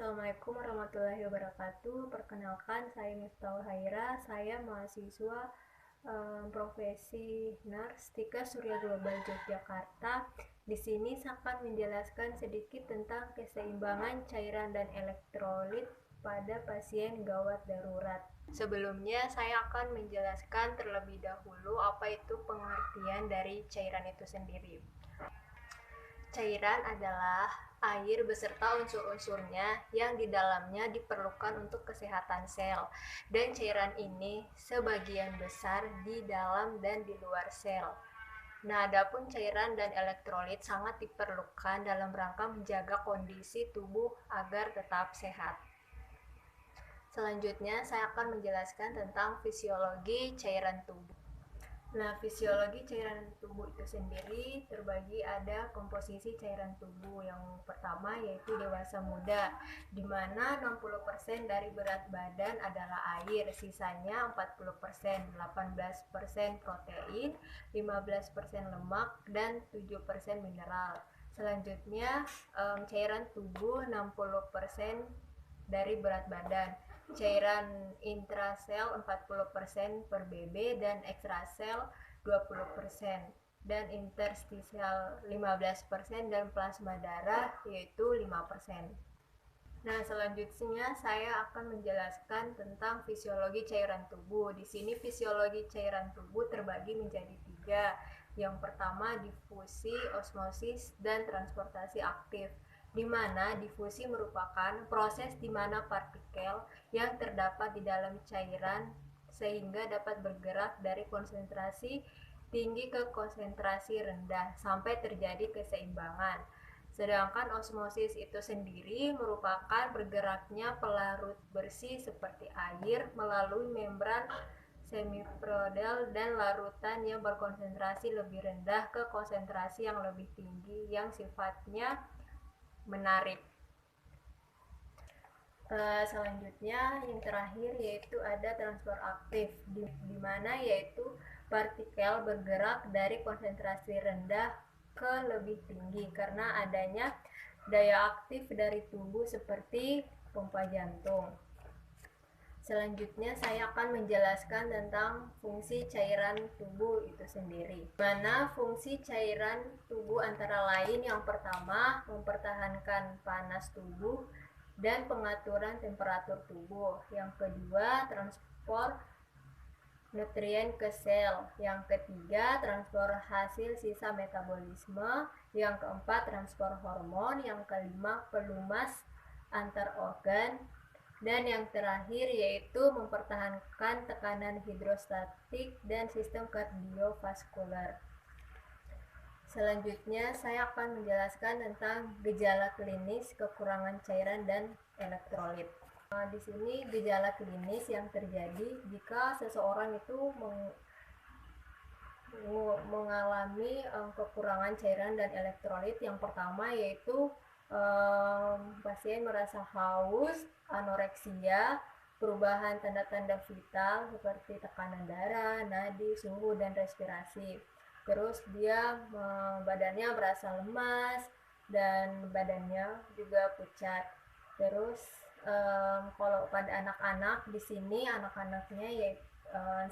Assalamualaikum warahmatullahi wabarakatuh. Perkenalkan, saya Miftahul Haira. Saya mahasiswa profesi Nars Tika Surya Global Yogyakarta. Di sini saya akan menjelaskan sedikit tentang keseimbangan cairan dan elektrolit pada pasien gawat darurat. Sebelumnya, saya akan menjelaskan terlebih dahulu apa itu pengertian dari cairan itu sendiri. Cairan adalah air beserta unsur-unsurnya yang di dalamnya diperlukan untuk kesehatan sel. Dan cairan ini sebagian besar di dalam dan di luar sel. Nah, adapun cairan dan elektrolit sangat diperlukan dalam rangka menjaga kondisi tubuh agar tetap sehat. Selanjutnya, saya akan menjelaskan tentang fisiologi cairan tubuh. Nah, fisiologi cairan tubuh itu sendiri terbagi ada komposisi cairan tubuh. Yang pertama yaitu dewasa muda, di mana 60% dari berat badan adalah air, sisanya 40%, 18% protein, 15% lemak, dan 7% mineral. Selanjutnya, cairan tubuh 60% dari berat badan. Cairan intrasel 40% per BB dan ekstrasel 20% dan interstisial 15% dan plasma darah yaitu 5%. Nah, selanjutnya saya akan menjelaskan tentang fisiologi cairan tubuh. Di sini fisiologi cairan tubuh terbagi menjadi 3. Yang pertama difusi, osmosis, dan transportasi aktif, di mana difusi merupakan proses di mana partikel yang terdapat di dalam cairan sehingga dapat bergerak dari konsentrasi tinggi ke konsentrasi rendah sampai terjadi keseimbangan. Sedangkan osmosis itu sendiri merupakan bergeraknya pelarut bersih seperti air melalui membran semiprodel dan larutan yang berkonsentrasi lebih rendah ke konsentrasi yang lebih tinggi yang sifatnya menarik. Selanjutnya yang terakhir yaitu ada transfer aktif, di mana yaitu partikel bergerak dari konsentrasi rendah ke lebih tinggi karena adanya daya aktif dari tubuh seperti pompa jantung. Selanjutnya saya akan menjelaskan tentang fungsi cairan tubuh itu sendiri. Mana fungsi cairan tubuh antara lain yang pertama mempertahankan panas tubuh dan pengaturan temperatur tubuh. Yang kedua, transport nutrien ke sel. Yang ketiga, transfer hasil sisa metabolisme. Yang keempat, transfer hormon. Yang kelima, pelumas antar organ. Dan yang terakhir yaitu mempertahankan tekanan hidrostatik dan sistem kardiovaskular. Selanjutnya saya akan menjelaskan tentang gejala klinis kekurangan cairan dan elektrolit. Di sini gejala klinis yang terjadi jika seseorang itu mengalami kekurangan cairan dan elektrolit. Yang pertama yaitu pasien merasa haus, anoreksia, perubahan tanda-tanda vital seperti tekanan darah, nadi, suhu, dan respirasi. Terus dia badannya merasa lemas dan badannya juga pucat. Terus kalau pada anak-anak di sini anak-anaknya ya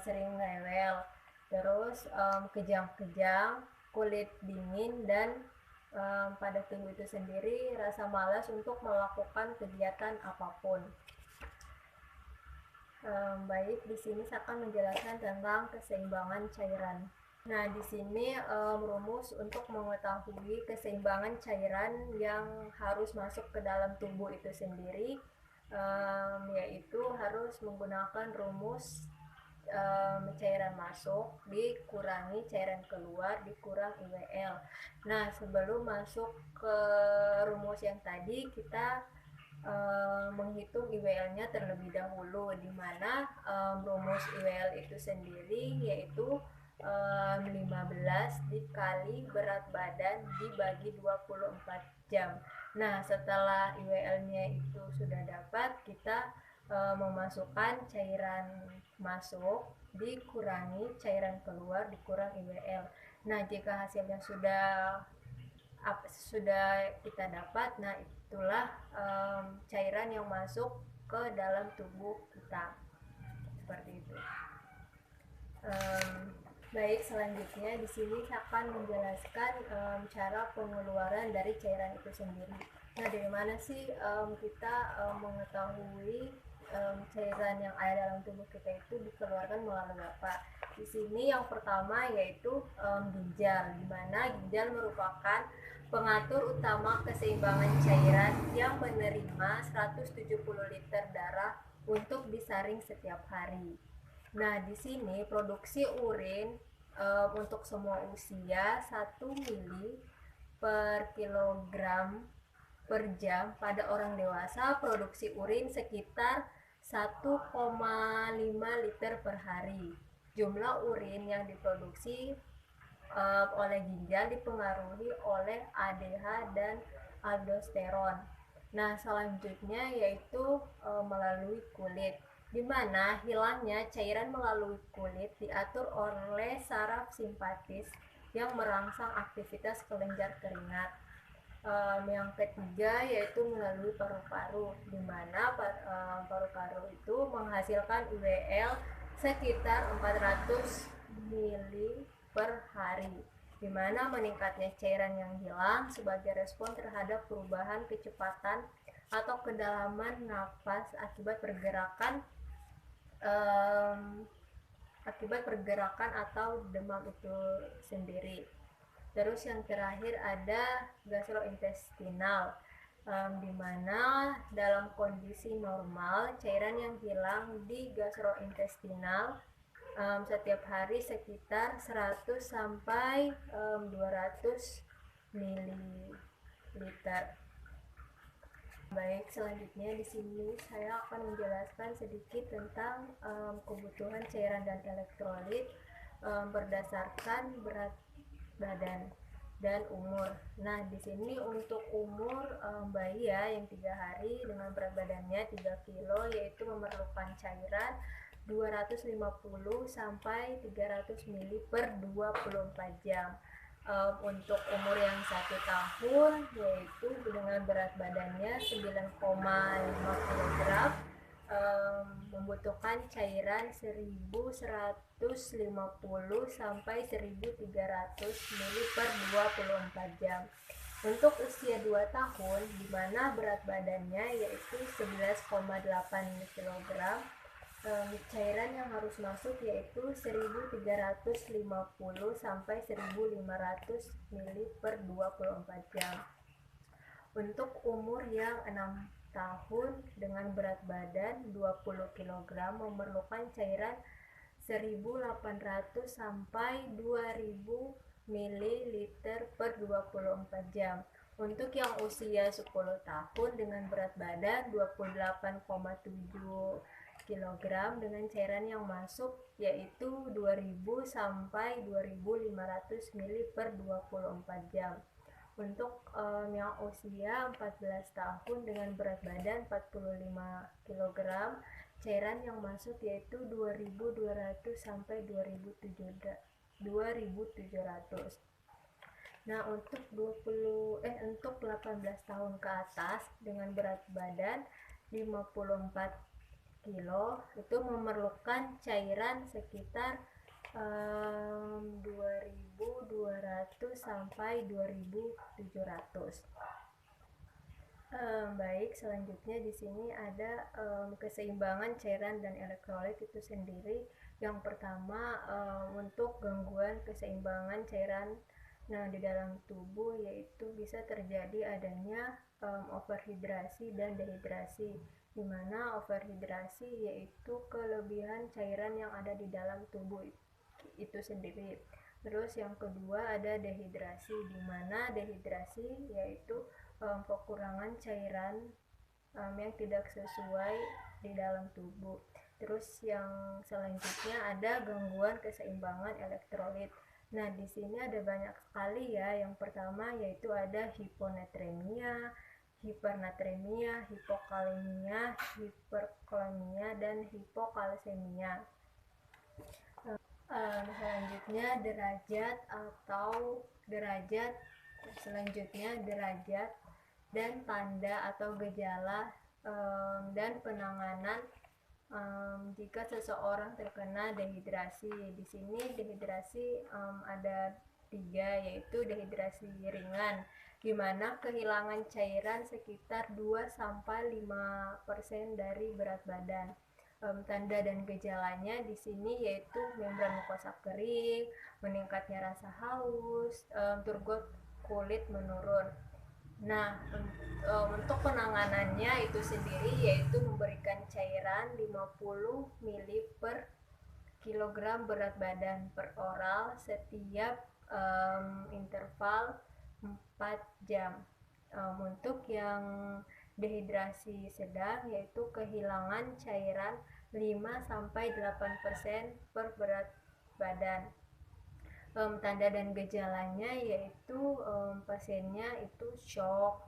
sering rewel. Terus kejang-kejang, kulit dingin, dan pada tubuh itu sendiri rasa malas untuk melakukan kegiatan apapun. Baik, di sini saya akan menjelaskan tentang keseimbangan cairan. Nah, di sini rumus untuk mengetahui keseimbangan cairan yang harus masuk ke dalam tubuh itu sendiri, yaitu harus menggunakan rumus cairan masuk dikurangi cairan keluar dikurang IWL. Nah, sebelum masuk ke rumus yang tadi, kita menghitung IWL-nya terlebih dahulu, di mana rumus IWL itu sendiri yaitu 15 dikali berat badan dibagi 24 jam. Nah, setelah IWL-nya itu sudah dapat, kita memasukkan cairan masuk dikurangi cairan keluar dikurang IWL. Nah, jika hasilnya sudah sudah kita dapat, nah itulah cairan yang masuk ke dalam tubuh kita, seperti itu. Baik, selanjutnya di sini saya akan menjelaskan cara pengeluaran dari cairan itu sendiri. Nah, dari mana sih kita mengetahui cairan yang ada dalam tubuh kita itu dikeluarkan melalui apa? Di sini yang pertama yaitu ginjal, di mana ginjal merupakan pengatur utama keseimbangan cairan yang menerima 170 liter darah untuk disaring setiap hari. Nah, di sini produksi urin untuk semua usia 1 mili per kilogram per jam. Pada orang dewasa produksi urin sekitar 1,5 liter per hari. Jumlah urin yang diproduksi oleh ginjal dipengaruhi oleh ADH dan aldosteron. Nah, selanjutnya yaitu melalui kulit, di mana hilangnya cairan melalui kulit diatur oleh saraf simpatis yang merangsang aktivitas kelenjar keringat. Yang ketiga yaitu melalui paru-paru, di mana paru-paru itu menghasilkan UBL sekitar 400 mili per hari, di mana meningkatnya cairan yang hilang sebagai respon terhadap perubahan kecepatan atau kedalaman napas akibat pergerakan atau demam itu sendiri. Terus yang terakhir ada gastrointestinal, di mana dalam kondisi normal cairan yang hilang di gastrointestinal setiap hari sekitar 100 sampai 200 ml. Baik, selanjutnya di sini saya akan menjelaskan sedikit tentang kebutuhan cairan dan elektrolit berdasarkan berat badan dan umur. Nah, di sini untuk umur bayi ya yang 3 hari dengan berat badannya 3 kilo yaitu memerlukan cairan 250 sampai 300 ml per 24 jam. Untuk umur yang 1 tahun yaitu dengan berat badannya 9,5 kg membutuhkan cairan 1150 sampai 1300 ml per 24 jam. Untuk usia 2 tahun di mana berat badannya yaitu 11,8 kg, cairan yang harus masuk yaitu 1350 sampai 1500 ml per 24 jam. Untuk umur yang 6 tahun dengan berat badan 20 kg memerlukan cairan 1800 sampai 2000 ml per 24 jam. Untuk yang usia 10 tahun dengan berat badan 28,7 kg dengan cairan yang masuk yaitu 2000 sampai 2500 ml per 24 jam. Untuk yang usia 14 tahun dengan berat badan 45 kg, cairan yang masuk yaitu 2200 sampai 2700. Nah, untuk 18 tahun ke atas dengan berat badan 54 kilo itu memerlukan cairan sekitar 2200 sampai 2700. Baik, selanjutnya di sini ada keseimbangan cairan dan elektrolit itu sendiri. Yang pertama untuk gangguan keseimbangan cairan di dalam tubuh yaitu bisa terjadi adanya overhidrasi dan dehidrasi, di mana overhidrasi yaitu kelebihan cairan yang ada di dalam tubuh itu sendiri. Terus yang kedua ada dehidrasi, di mana dehidrasi yaitu kekurangan cairan yang tidak sesuai di dalam tubuh. Terus yang selanjutnya ada gangguan keseimbangan elektrolit. Nah, di sini ada banyak sekali ya. Yang pertama yaitu ada hiponatremia, hipernatremia, hipokalemia, hiperkalemia, dan hipokalsemia. Selanjutnya derajat Selanjutnya derajat dan tanda atau gejala dan penanganan jika seseorang terkena dehidrasi. Di sini dehidrasi ada 3, yaitu dehidrasi ringan, di mana kehilangan cairan sekitar 2-5% dari berat badan. Tanda dan gejalanya di sini yaitu membran mukosa kering, meningkatnya rasa haus, turgor kulit menurun. Nah, untuk penanganannya itu sendiri yaitu memberikan cairan 50 ml per kilogram berat badan per oral setiap interval 4 jam. Untuk yang dehidrasi sedang yaitu kehilangan cairan 5-8% per berat badan. Tanda dan gejalanya yaitu pasiennya itu shock,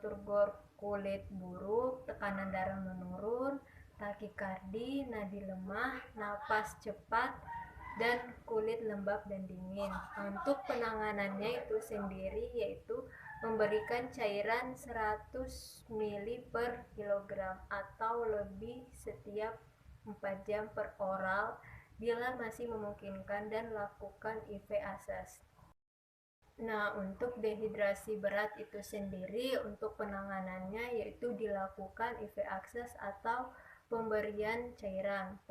turgor kulit buruk, tekanan darah menurun, takikardi, nadi lemah, napas cepat, dan kulit lembab dan dingin. Untuk penanganannya itu sendiri yaitu memberikan cairan 100 ml per kilogram atau lebih setiap 4 jam per oral bila masih memungkinkan, dan lakukan IV ASAS. Nah, untuk dehidrasi berat itu sendiri untuk penanganannya yaitu dilakukan IV ASAS atau pemberian cairan.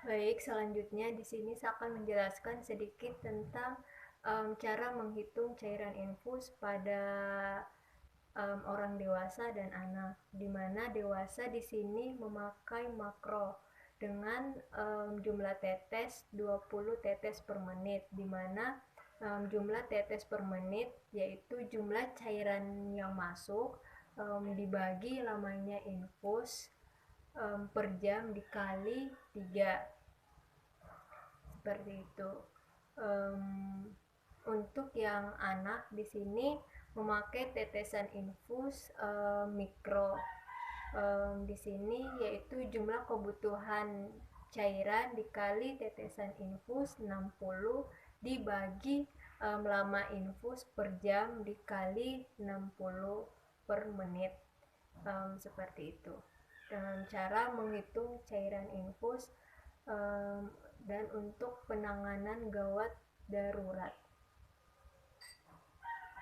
Baik, selanjutnya di sini saya akan menjelaskan sedikit tentang cara menghitung cairan infus pada orang dewasa dan anak, di mana dewasa di sini memakai makro dengan jumlah tetes 20 tetes per menit, di mana jumlah tetes per menit yaitu jumlah cairan yang masuk dibagi lamanya infus per jam dikali 3, seperti itu. Untuk yang anak di sini memakai tetesan infus mikro. Di sini yaitu jumlah kebutuhan cairan dikali tetesan infus 60 dibagi lama infus per jam dikali 60 per menit, seperti itu, dengan cara menghitung cairan infus dan untuk penanganan gawat darurat.